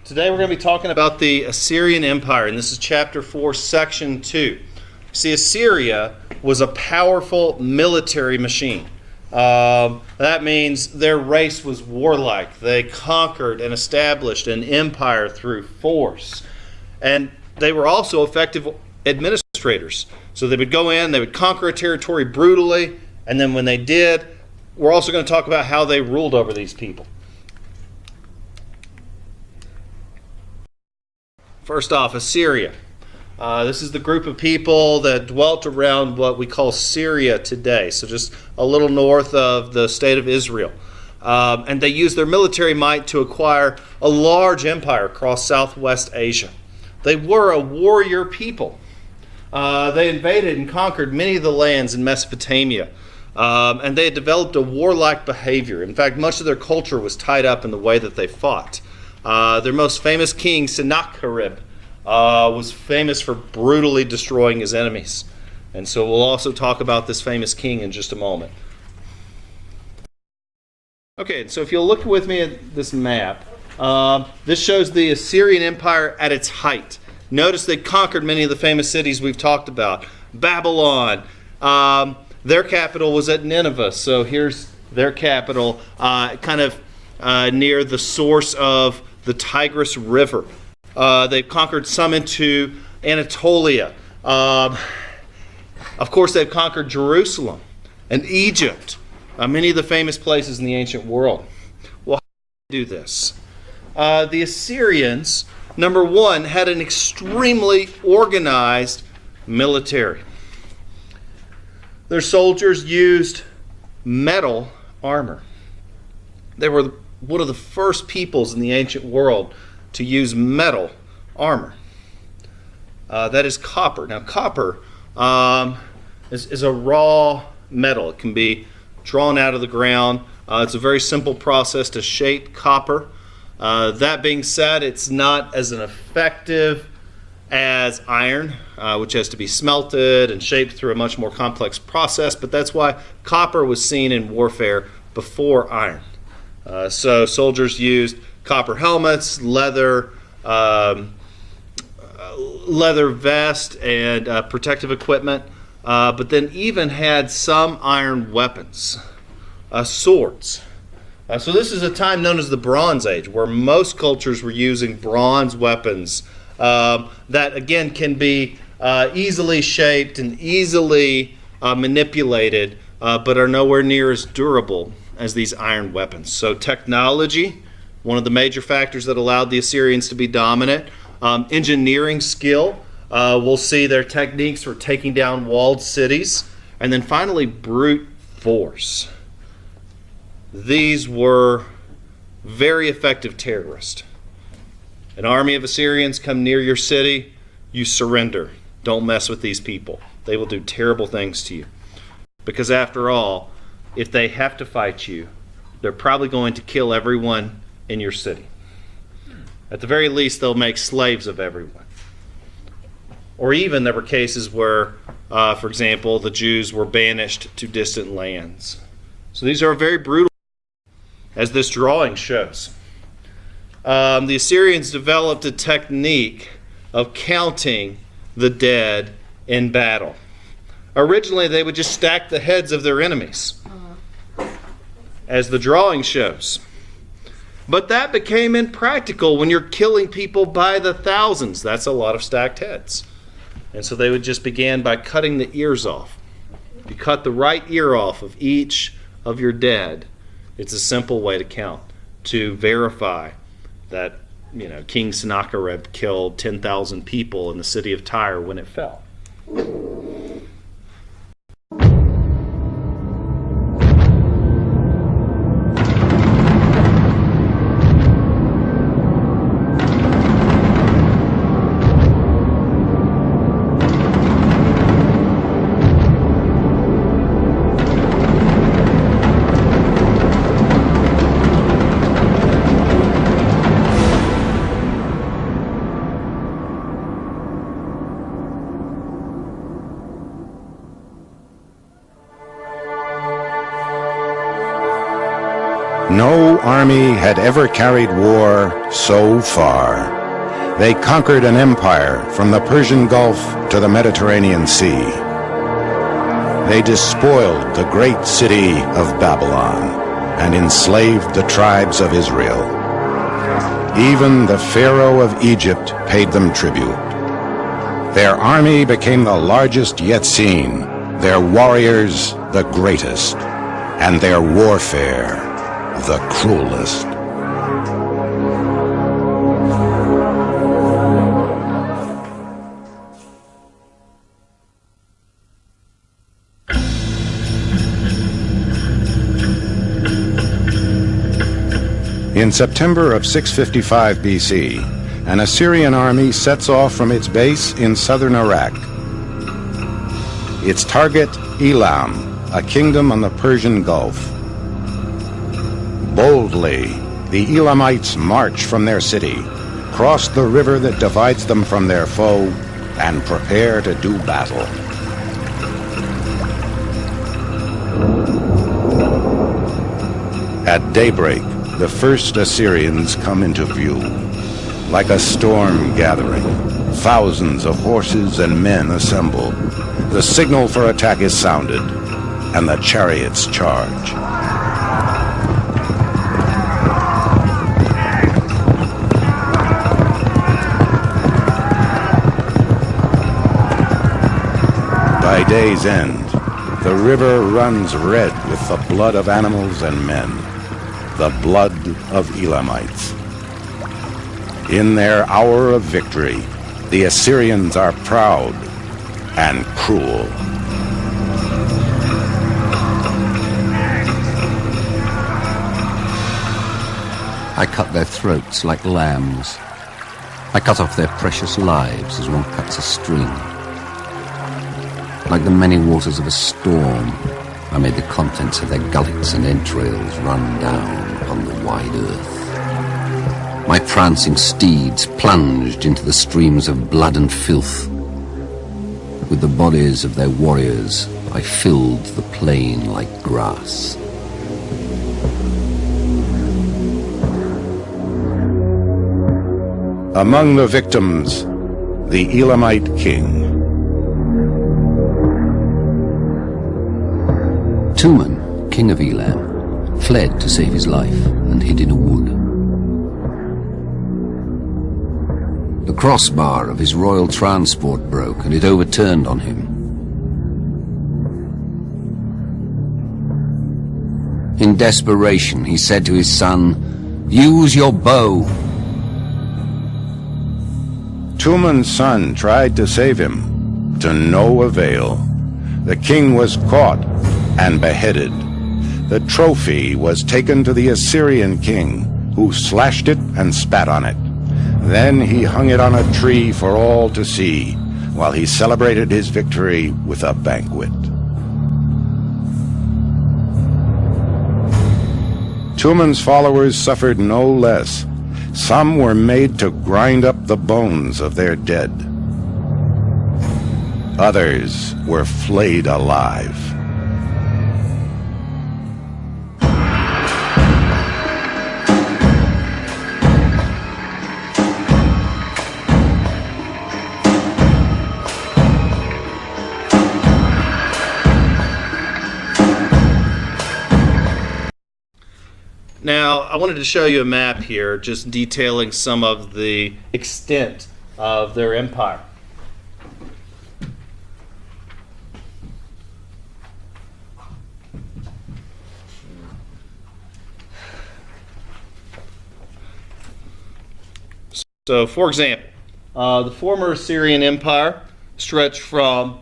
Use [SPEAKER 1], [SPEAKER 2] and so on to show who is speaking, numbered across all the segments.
[SPEAKER 1] Today we're going to be talking about the Assyrian Empire, and this is chapter 4, section 2. See, Assyria was a powerful military machine. That means their race was warlike. They conquered and established an empire through force. And they were also effective administrators. So they would go in, they would conquer a territory brutally, and then when they did, we're also going to talk about how they ruled over these people. First off, Assyria. This is the group of people that dwelt around what we call Syria today, so just a little north of the state of Israel. And they used their military might to acquire a large empire across Southwest Asia. They were a warrior people. They invaded and conquered many of the lands in Mesopotamia, and they had developed a warlike behavior. In fact, much of their culture was tied up in the way that they fought. Their most famous king, Sennacherib, was famous for brutally destroying his enemies. And so we'll also talk about this famous king in just a moment. Okay, so if you'll look with me at this map, this shows the Assyrian Empire at its height. Notice they conquered many of the famous cities we've talked about. Babylon, their capital was at Nineveh, so here's their capital, near the source of the Tigris River. They've conquered some into Anatolia. Of course, they've conquered Jerusalem and Egypt, many of the famous places in the ancient world. Well, how did they do this? The Assyrians, number one, had an extremely organized military. Their soldiers used metal armor. They were one of the first peoples in the ancient world to use metal armor. That is copper. Now, copper is a raw metal. It can be drawn out of the ground. It's a very simple process to shape copper. That being said, it's not as effective as iron, which has to be smelted and shaped through a much more complex process, but that's why copper was seen in warfare before iron. So soldiers used copper helmets, leather vest, and protective equipment, but then even had some iron weapons, swords. So this is a time known as the Bronze Age, where most cultures were using bronze weapons that, again, can be easily shaped and easily manipulated, but are nowhere near as durable as these iron weapons. So technology, one of the major factors that allowed the Assyrians to be dominant. Engineering skill, we'll see their techniques for taking down walled cities. And then finally, brute force. These were very effective terrorists. An army of Assyrians come near your city, you surrender. Don't mess with these people. They will do terrible things to you. Because after all, if they have to fight you, they're probably going to kill everyone in your city. At the very least, they'll make slaves of everyone. Or even there were cases where, for example, the Jews were banished to distant lands. So these are very brutal, as this drawing shows. The Assyrians developed a technique of counting the dead in battle. Originally, they would just stack the heads of their enemies, as the drawing shows. But that became impractical when you're killing people by the thousands. That's a lot of stacked heads. And so they would just begin by cutting the ears off. If you cut the right ear off of each of your dead, it's a simple way to count, to verify that, King Sennacherib killed 10,000 people in the city of Tyre when it fell.
[SPEAKER 2] No army had ever carried war so far. They conquered an empire from the Persian Gulf to the Mediterranean Sea. They despoiled the great city of Babylon and enslaved the tribes of Israel. Even the Pharaoh of Egypt paid them tribute. Their army became the largest yet seen, their warriors the greatest, and their warfare the cruelest. In September of 655 BC, an Assyrian army sets off from its base in southern Iraq. Its target, Elam, a kingdom on the Persian Gulf. Boldly, the Elamites march from their city, cross the river that divides them from their foe, and prepare to do battle. At daybreak, the first Assyrians come into view. Like a storm gathering, thousands of horses and men assemble. The signal for attack is sounded, and the chariots charge. By day's end, the river runs red with the blood of animals and men, the blood of Elamites. In their hour of victory, the Assyrians are proud and cruel.
[SPEAKER 3] I cut their throats like lambs. I cut off their precious lives as one cuts a string. Like the many waters of a storm, I made the contents of their gullets and entrails run down upon the wide earth. My prancing steeds plunged into the streams of blood and filth. With the bodies of their warriors, I filled the plain like grass.
[SPEAKER 2] Among the victims, the Elamite king.
[SPEAKER 3] Tuman, king of Elam, fled to save his life and hid in a wood. The crossbar of his royal transport broke and it overturned on him. In desperation, he said to his son, "Use your bow."
[SPEAKER 2] Tuman's son tried to save him, to no avail. The king was caught and beheaded. The trophy was taken to the Assyrian king, who slashed it and spat on it. Then he hung it on a tree for all to see, while he celebrated his victory with a banquet. Tuman's followers suffered no less. Some were made to grind up the bones of their dead. Others were flayed alive.
[SPEAKER 1] Now, I wanted to show you a map here, just detailing some of the extent of their empire. So, for example, the former Assyrian Empire stretched from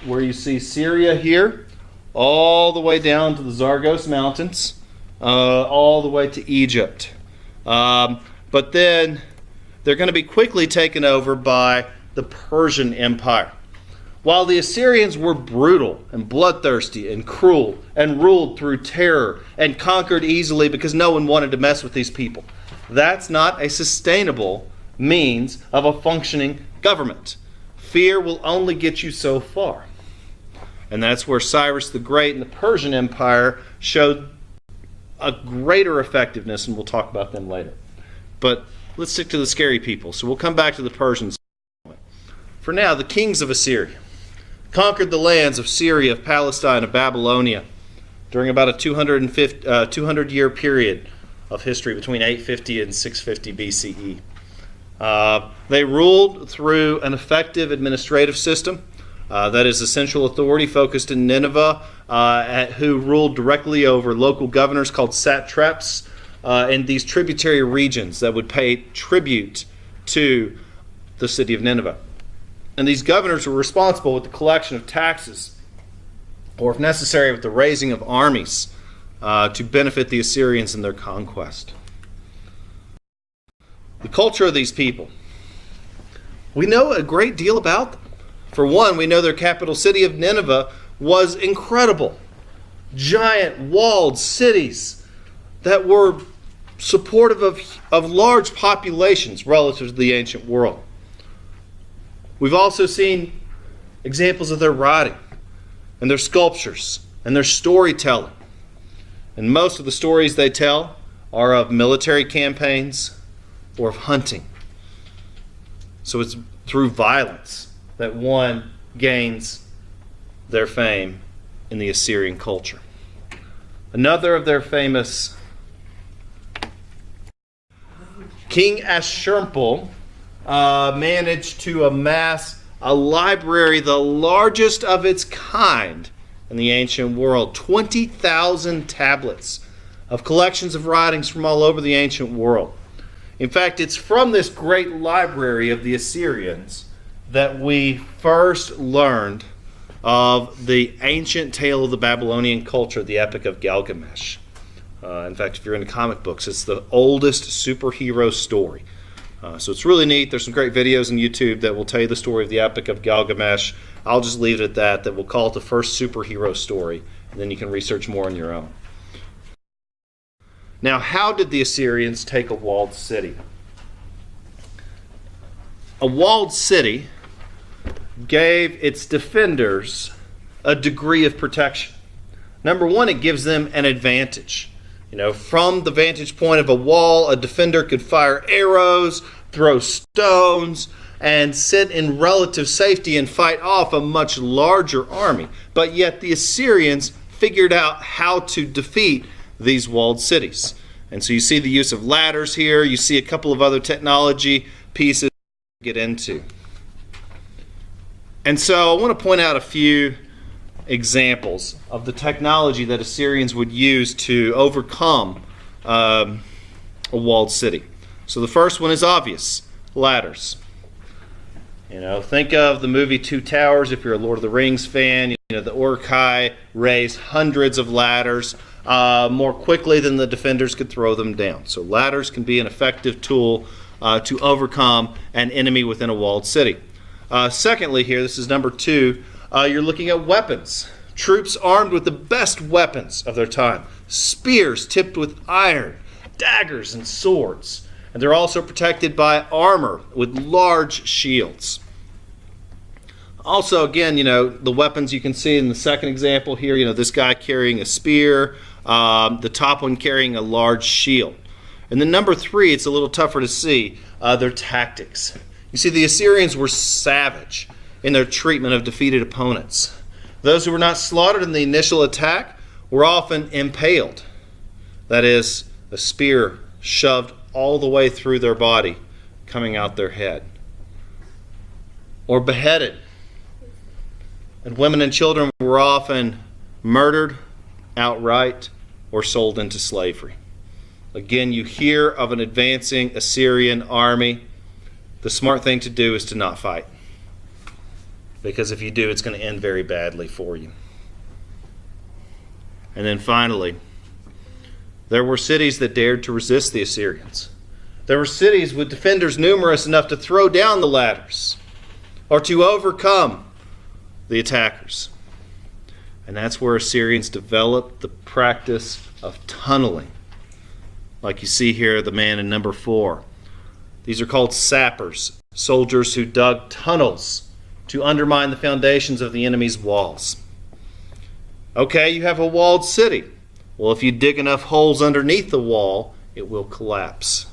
[SPEAKER 1] where you see Syria here, all the way down to the Zagros Mountains, all the way to Egypt. But then they're going to be quickly taken over by the Persian Empire. While the Assyrians were brutal and bloodthirsty and cruel and ruled through terror and conquered easily because no one wanted to mess with these people, that's not a sustainable means of a functioning government. Fear will only get you so far. And that's where Cyrus the Great and the Persian Empire showed a greater effectiveness, and we'll talk about them later. But let's stick to the scary people. So we'll come back to the Persians. For now, the kings of Assyria conquered the lands of Syria, of Palestine, of Babylonia during about a 200-year period of history between 850 and 650 BCE. They ruled through an effective administrative system. That is a central authority focused in Nineveh, who ruled directly over local governors called satraps in these tributary regions that would pay tribute to the city of Nineveh. And these governors were responsible with the collection of taxes, or if necessary, with the raising of armies to benefit the Assyrians in their conquest. The culture of these people. We know a great deal about them. For one, we know their capital city of Nineveh was incredible. Giant walled cities that were supportive of large populations relative to the ancient world. We've also seen examples of their writing and their sculptures and their storytelling. And most of the stories they tell are of military campaigns or of hunting. So it's through violence that one gains their fame in the Assyrian culture. Another of their famous King Ashurbanipal managed to amass a library, the largest of its kind in the ancient world. 20,000 tablets of collections of writings from all over the ancient world. In fact, it's from this great library of the Assyrians that we first learned of the ancient tale of the Babylonian culture, the Epic of Gilgamesh. In fact, if you're into comic books, it's the oldest superhero story. So it's really neat. There's some great videos on YouTube that will tell you the story of the Epic of Gilgamesh. I'll just leave it at that we'll call it the first superhero story, and then you can research more on your own. Now, how did the Assyrians take a walled city? A walled city gave its defenders a degree of protection. Number one, it gives them an advantage. From the vantage point of a wall, a defender could fire arrows, throw stones, and sit in relative safety and fight off a much larger army. But yet the Assyrians figured out how to defeat these walled cities. And so you see the use of ladders here. You see a couple of other technology pieces to get into. And so I want to point out a few examples of the technology that Assyrians would use to overcome a walled city. So the first one is obvious: ladders. Think of the movie Two Towers if you're a Lord of the Rings fan. The Uruk-hai raised hundreds of ladders more quickly than the defenders could throw them down. So ladders can be an effective tool to overcome an enemy within a walled city. Secondly here, this is number two, you're looking at weapons. Troops armed with the best weapons of their time. Spears tipped with iron, daggers and swords. And they're also protected by armor with large shields. Also, again, the weapons you can see in the second example here, this guy carrying a spear, the top one carrying a large shield. And then number three, it's a little tougher to see, their tactics. You see, the Assyrians were savage in their treatment of defeated opponents. Those who were not slaughtered in the initial attack were often impaled. That is, a spear shoved all the way through their body, coming out their head. Or beheaded. And women and children were often murdered outright or sold into slavery. Again, you hear of an advancing Assyrian army. The smart thing to do is to not fight. Because if you do, it's going to end very badly for you. And then finally, there were cities that dared to resist the Assyrians. There were cities with defenders numerous enough to throw down the ladders or to overcome the attackers. And that's where Assyrians developed the practice of tunneling. Like you see here, the man in number 4. These are called sappers, soldiers who dug tunnels to undermine the foundations of the enemy's walls. Okay, you have a walled city. Well, if you dig enough holes underneath the wall, it will collapse.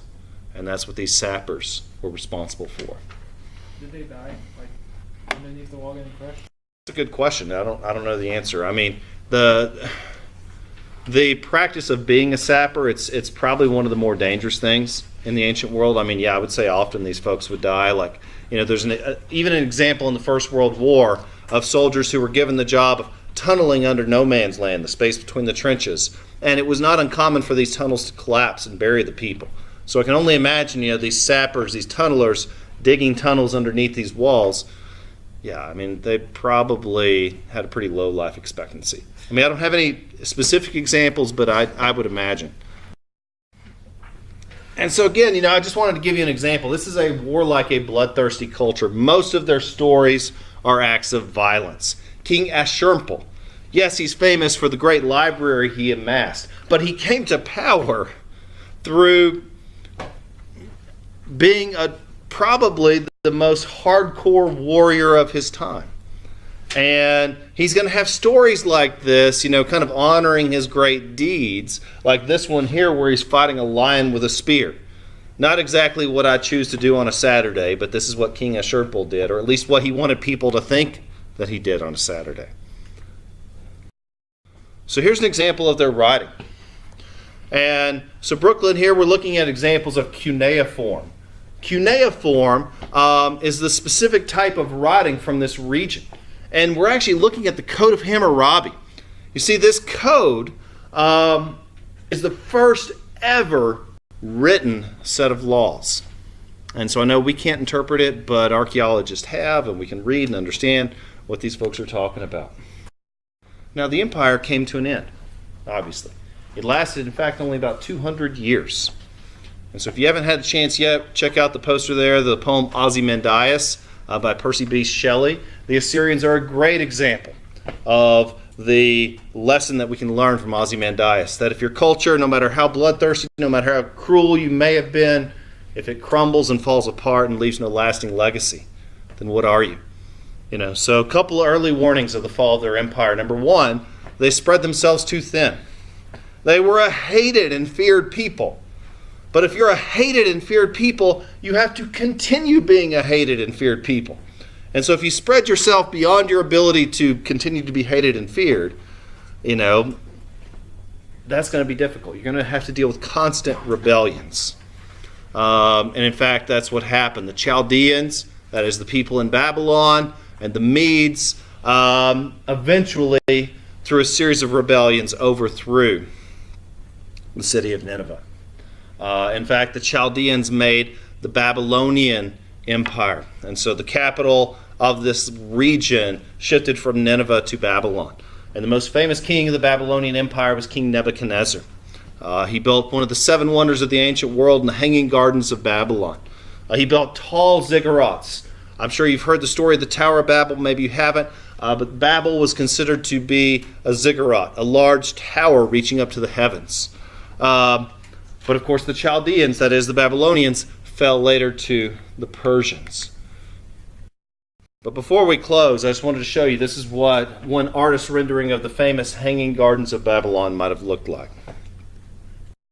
[SPEAKER 1] And that's what these sappers were responsible for.
[SPEAKER 4] Did they die, like underneath the wall getting crushed?
[SPEAKER 1] That's a good question. I don't know the answer. I mean, the practice of being a sapper, it's probably one of the more dangerous things in the ancient world. I mean, yeah, I would say often these folks would die. Like, there's even an example in the First World War of soldiers who were given the job of tunneling under no man's land, the space between the trenches. And it was not uncommon for these tunnels to collapse and bury the people. So I can only imagine, these sappers, these tunnelers, digging tunnels underneath these walls. Yeah, I mean, they probably had a pretty low life expectancy. I mean, I don't have any specific examples, but I would imagine. And so again, I just wanted to give you an example. This is a warlike, a bloodthirsty culture. Most of their stories are acts of violence. King Ashurbanipal, yes, he's famous for the great library he amassed, but he came to power through being probably the most hardcore warrior of his time. And he's going to have stories like this, kind of honoring his great deeds, like this one here where he's fighting a lion with a spear. Not exactly what I choose to do on a Saturday, but this is what King Ashurbanipal did, or at least what he wanted people to think that he did on a Saturday. So here's an example of their writing. And so Brooklyn here, we're looking at examples of cuneiform. Cuneiform is the specific type of writing from this region. And we're actually looking at the Code of Hammurabi. You see, this code is the first ever written set of laws. And so I know we can't interpret it, but archaeologists have, and we can read and understand what these folks are talking about. Now, the empire came to an end, obviously. It lasted, in fact, only about 200 years. And so if you haven't had a chance yet, check out the poster there, the poem Ozymandias by Percy B. Shelley. The Assyrians are a great example of the lesson that we can learn from Ozymandias, that if your culture, no matter how bloodthirsty, no matter how cruel you may have been, if it crumbles and falls apart and leaves no lasting legacy, then what are you? So a couple of early warnings of the fall of their empire. Number one, they spread themselves too thin. They were a hated and feared people. But if you're a hated and feared people, you have to continue being a hated and feared people. And so if you spread yourself beyond your ability to continue to be hated and feared, that's going to be difficult. You're going to have to deal with constant rebellions. And in fact, that's what happened. The Chaldeans, that is the people in Babylon, and the Medes, eventually, through a series of rebellions, overthrew the city of Nineveh. In fact, the Chaldeans made the Babylonian Empire. And so the capital of this region shifted from Nineveh to Babylon. And the most famous king of the Babylonian Empire was King Nebuchadnezzar. He built one of the 7 wonders of the ancient world in the Hanging Gardens of Babylon. He built tall ziggurats. I'm sure you've heard the story of the Tower of Babel. Maybe you haven't. But Babel was considered to be a ziggurat, a large tower reaching up to the heavens. But of course the Chaldeans, that is the Babylonians, fell later to the Persians. But before we close, I just wanted to show you, this is what one artist's rendering of the famous Hanging Gardens of Babylon might have looked like.